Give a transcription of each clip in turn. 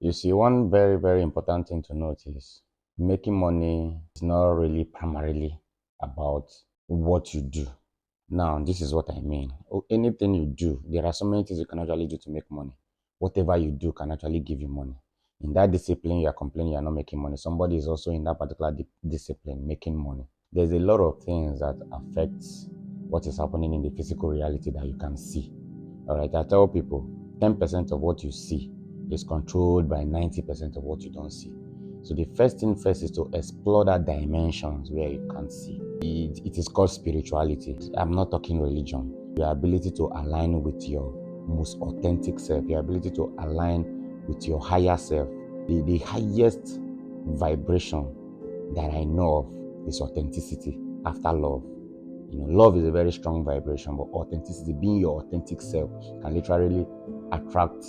You see, one very, very important thing to note is making money is not really primarily about what you do. Now, this is what I mean. Anything you do, there are so many things you can actually do to make money. Whatever you do can actually give you money. In that discipline, you are complaining you are not making money. Somebody is also in that particular discipline making money. There's a lot of things that affect what is happening in the physical reality that you can see. All right, I tell people 10% of what you see is controlled by 90% of what you don't see. So the first thing first is to explore that dimensions where you can't see. It is called spirituality. I'm not talking religion. Your ability to align with your most authentic self, your ability to align with your higher self. The highest vibration that I know of is authenticity after love. Love is a very strong vibration, but authenticity, being your authentic self, can literally attract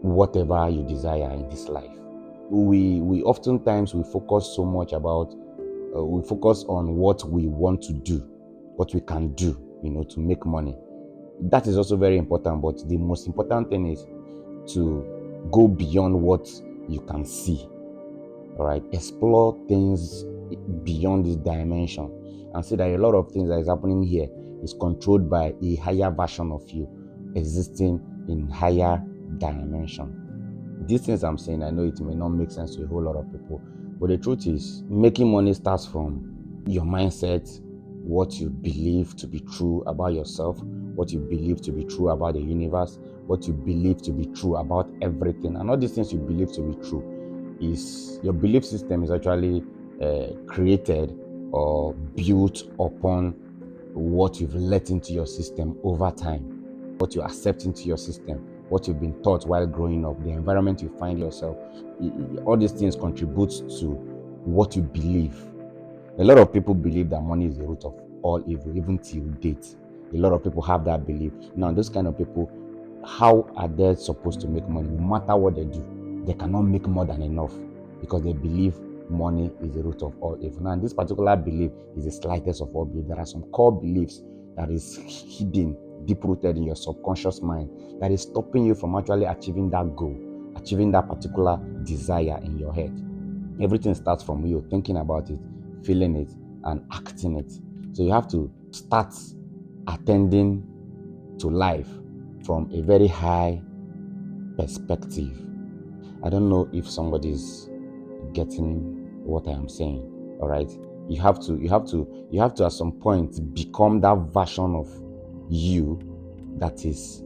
whatever you desire in this life. We oftentimes we focus so much about we focus on what we want to do, what we can do, to make money. That is also very important, but the most important thing is to go beyond what you can see. All right, explore things beyond this dimension and see that a lot of things that is happening here is controlled by a higher version of you existing in higher dimension. These things I'm saying, I know it may not make sense to a whole lot of people, but the truth is, making money starts from your mindset, what you believe to be true about yourself, what you believe to be true about the universe, what you believe to be true about everything. And all these things you believe to be true is your belief system is actually created or built upon what you've let into your system over time, what you accept into your system, what you've been taught while growing up, the environment you find yourself. All these things contribute to what you believe. A lot of people believe that money is the root of all evil, even till date. A lot of people have that belief. Now, those kind of people, how are they supposed to make money? No matter what they do, they cannot make more than enough because they believe money is the root of all evil. Now, this particular belief is the slightest of all beliefs. There are some core beliefs that is hidden, deep-rooted in your subconscious mind that is stopping you from actually achieving that goal, achieving that particular desire in your head. Everything starts from you thinking about it, feeling it, and acting it. So you have to start attending to life from a very high perspective. I don't know if somebody's getting what I am saying. All right. You have to at some point become that version of you that is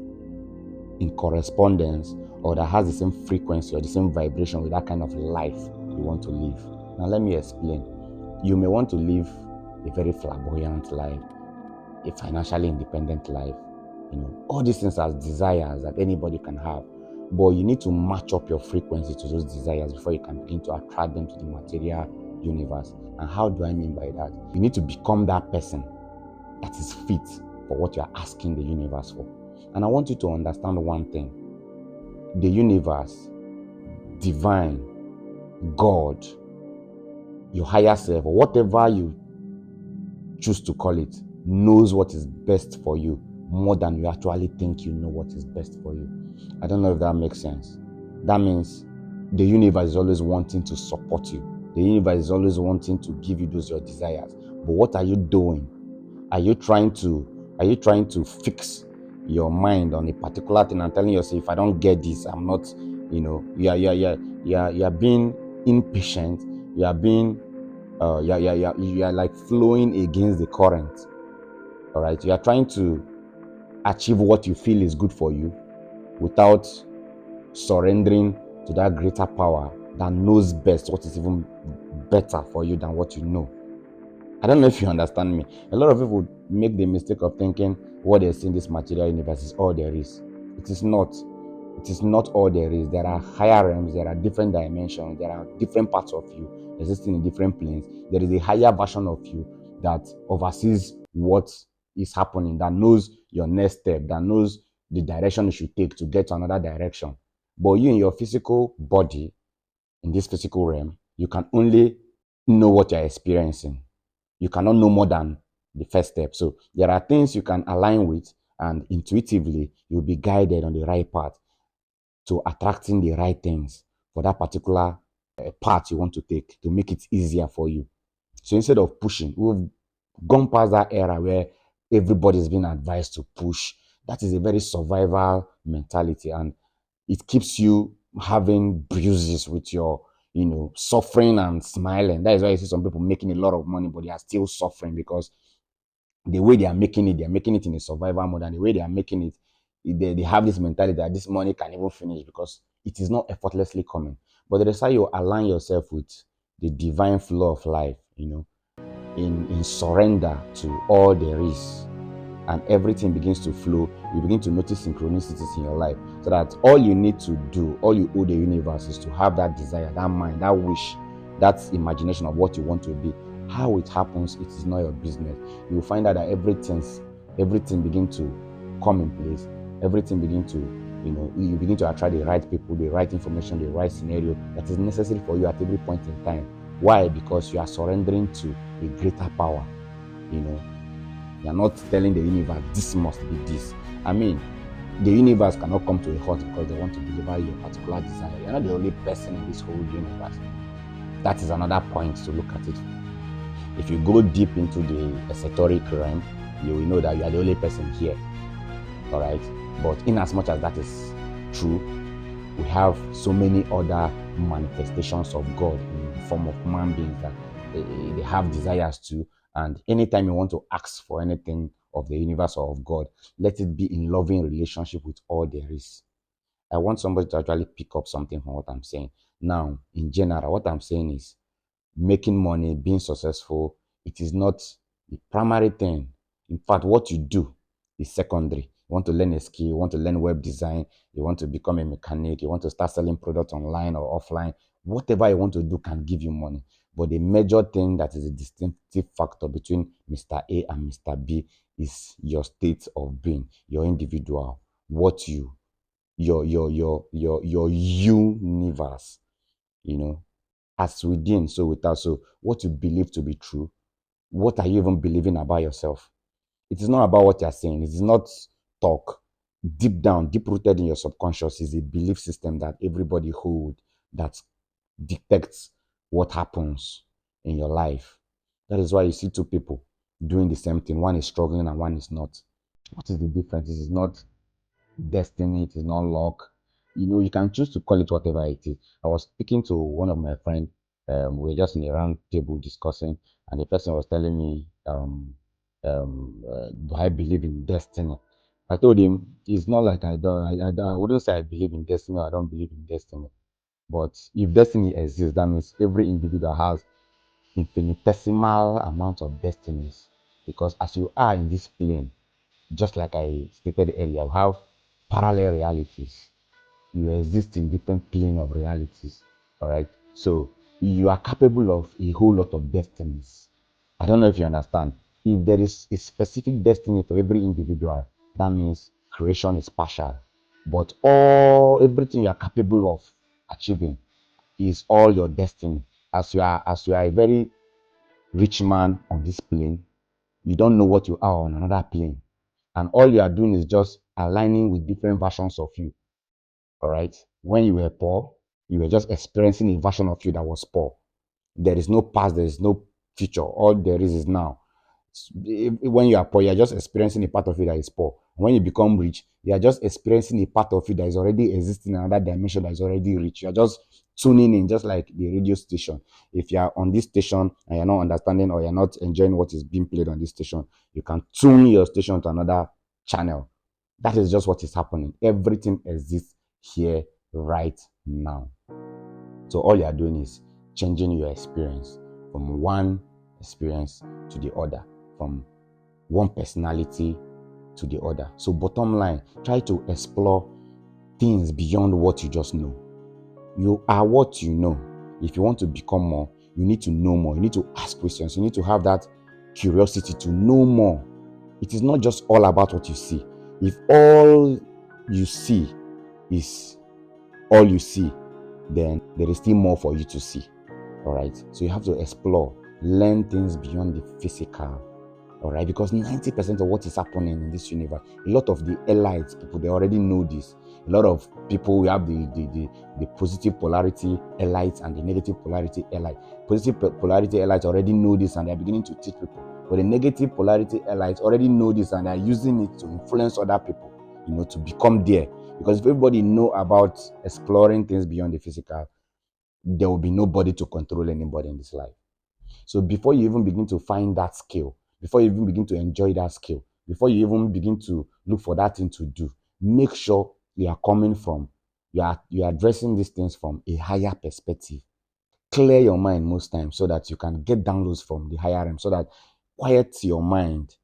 in correspondence or that has the same frequency or the same vibration with that kind of life you want to live. Now let me explain. You may want to live a very flamboyant life, a financially independent life. All these things are desires that anybody can have. But you need to match up your frequency to those desires before you can begin to attract them to the material universe. And how do I mean by that? You need to become that person that is fit for what you are asking the universe for. And I want you to understand one thing. The universe, divine, God, your higher self, or whatever you choose to call it, knows what is best for you more than you actually think you know what is best for you. I don't know if that makes sense. That means the universe is always wanting to support you. The universe is always wanting to give you those your desires. But what are you doing? Are you trying to fix your mind on a particular thing and telling yourself, if I don't get this, I'm not, you are being impatient. You are being you are like flowing against the current. All right, you are trying to achieve what you feel is good for you without surrendering to that greater power that knows best what is even better for you than what you know. I don't know if you understand me. A lot of people make the mistake of thinking what they see in this material universe is all there is. It is not. It is not all there is. There are higher realms, there are different dimensions, there are different parts of you existing in different planes. There is a higher version of you that oversees what is happening, that knows your next step, that knows the direction you should take to get to another direction. But you in your physical body, in this physical realm, you can only know what you're experiencing. You cannot know more than the first step. So there are things you can align with, and intuitively you'll be guided on the right path to attracting the right things for that particular path you want to take to make it easier for you. So instead of pushing, we've gone past that era where everybody's been advised to push. That is a very survival mentality, and it keeps you having bruises with your, suffering and smiling. That is why you see some people making a lot of money, but they are still suffering because the way they're making it in a survival mode, and the way they are making it, they have this mentality that this money can even finish because it is not effortlessly coming. But the how you align yourself with the divine flow of life, in surrender to all there is, and everything begins to flow, you begin to notice synchronicities in your life, so that all you need to do, all you owe the universe is to have that desire, that mind, that wish, that imagination of what you want to be. How it happens, it is not your business. You will find out that everything begin to come in place. Everything begin to, you begin to attract the right people, the right information, the right scenario that is necessary for you at every point in time. Why? Because you are surrendering to a greater power. You're not telling the universe this must be this. I mean, the universe cannot come to a halt because they want to deliver you a particular desire. You're not the only person in this whole universe. That is another point to look at it. If you go deep into the esoteric realm, you will know that you are the only person here. All right. But in as much as that is true, we have so many other manifestations of God in the form of human beings that they have desires to. And anytime you want to ask for anything of the universe or of God, let it be in loving relationship with all there is. I want somebody to actually pick up something from what I'm saying. Now, in general, what I'm saying is making money, being successful, it is not the primary thing. In fact, what you do is secondary. You want to learn a skill, you want to learn web design, you want to become a mechanic, you want to start selling products online or offline. Whatever you want to do can give you money. But the major thing that is a distinctive factor between Mr. A and Mr. B is your state of being, your individual, what you, your universe, as within, so without. So what you believe to be true, what are you even believing about yourself? It is not about what you're saying. It is not talk. Deep down, deep rooted in your subconscious is a belief system that everybody hold, that dictates what happens in your life. That is why you see two people doing the same thing. One is struggling and one is not. What is the difference? It is not destiny, it is not luck. You can choose to call it whatever it is. I was speaking to one of my friends. We were just in a round table discussing, and the person was telling me, do I believe in destiny? I told him it's not like I don't. I wouldn't say I believe in destiny. Or I don't believe in destiny. But if destiny exists, that means every individual has infinitesimal amount of destinies. Because as you are in this plane, just like I stated earlier, you have parallel realities. You exist in different plane of realities. All right. So you are capable of a whole lot of destinies. I don't know if you understand. If there is a specific destiny for every individual, that means creation is partial. But everything you are capable of achieving is all your destiny. As you are a very rich man on this plane, you don't know what you are on another plane. And all you are doing is just aligning with different versions of you. All right. When you were poor, you were just experiencing a version of you that was poor. There is no past, there is no future. All there is now. When you are poor, you are just experiencing a part of you that is poor. When you become rich, you are just experiencing a part of you that is already existing in another dimension that is already rich. You are just tuning in, just like the radio station. If you are on this station and you're not understanding or you're not enjoying what is being played on this station, you can tune your station to another channel. That is just what is happening. Everything exists here right now. So all you are doing is changing your experience from one experience to the other, from one personality to the other. So bottom line, try to explore things beyond what you just know. You are what you know. If you want to become more, you need to know more. You need to ask questions. You need to have that curiosity to know more. It is not just all about what you see. If all you see is all you see, then there is still more for you to see. All right. So you have to explore, learn things beyond the physical. All right, because 90% of what is happening in this universe, a lot of the elites people, they already know this. A lot of people, we have the positive polarity elites and the negative polarity elite. Positive polarity elites already know this and they're beginning to teach people. But the negative polarity elites already know this and they're using it to influence other people, to become there. Because if everybody know about exploring things beyond the physical, there will be nobody to control anybody in this life. So before you even begin to find that skill, before you even begin to enjoy that skill, before you even begin to look for that thing to do, make sure you are coming from, you are addressing these things from a higher perspective. Clear your mind most times so that you can get downloads from the higher realm, so that quiet your mind,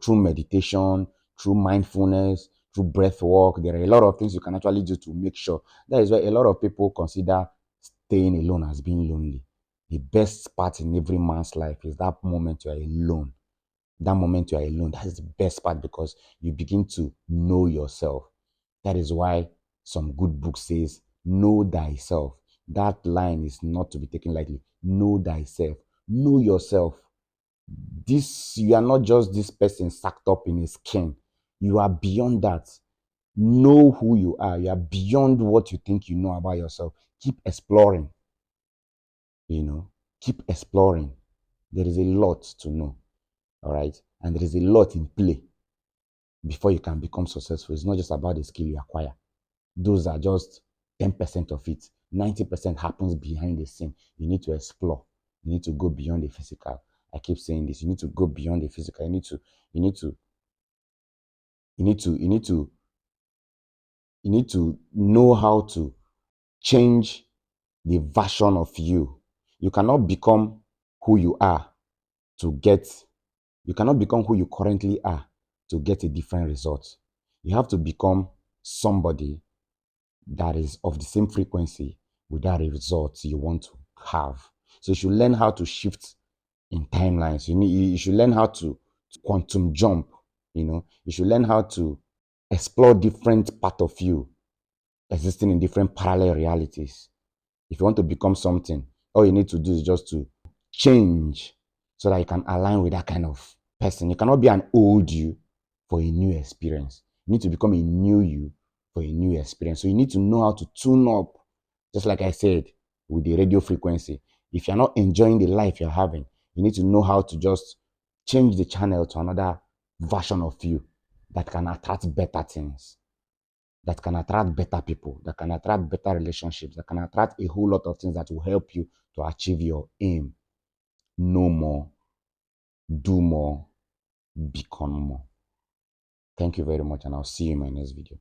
through meditation, through mindfulness, through breath work. There are a lot of things you can actually do to make sure. That is why a lot of people consider staying alone as being lonely. The best part in every man's life is that moment you are alone. That moment you are alone, that is the best part because you begin to know yourself. That is why some good book says, know thyself. That line is not to be taken lightly. Know thyself. Know yourself. You are not just this person sacked up in a skin. You are beyond that. Know who you are. You are beyond what you think you know about yourself. Keep exploring. Keep exploring. There is a lot to know. All right. And there is a lot in play before you can become successful. It's not just about the skill you acquire. Those are just 10% of it. 90% happens behind the scene. You need to explore. You need to go beyond the physical. I keep saying this. You need to go beyond the physical. You need to, you need to, you need to, you need to, you need to know how to change the version of you. You cannot become who you are to get, you cannot become who you currently are to get a different result. You have to become somebody that is of the same frequency with that result you want to have. So you should learn how to shift in timelines. You should learn how to quantum jump. You should learn how to explore different part of you existing in different parallel realities. If you want to become something, all you need to do is just to change so that you can align with that kind of person. You cannot be an old you for a new experience. You need to become a new you for a new experience. So you need to know how to tune up, just like I said, with the radio frequency. If you're not enjoying the life you're having, you need to know how to just change the channel to another version of you that can attract better things, that can attract better people, that can attract better relationships, that can attract a whole lot of things that will help you to achieve your aim. Know more, do more, become more. Thank you very much, and I'll see you in my next video.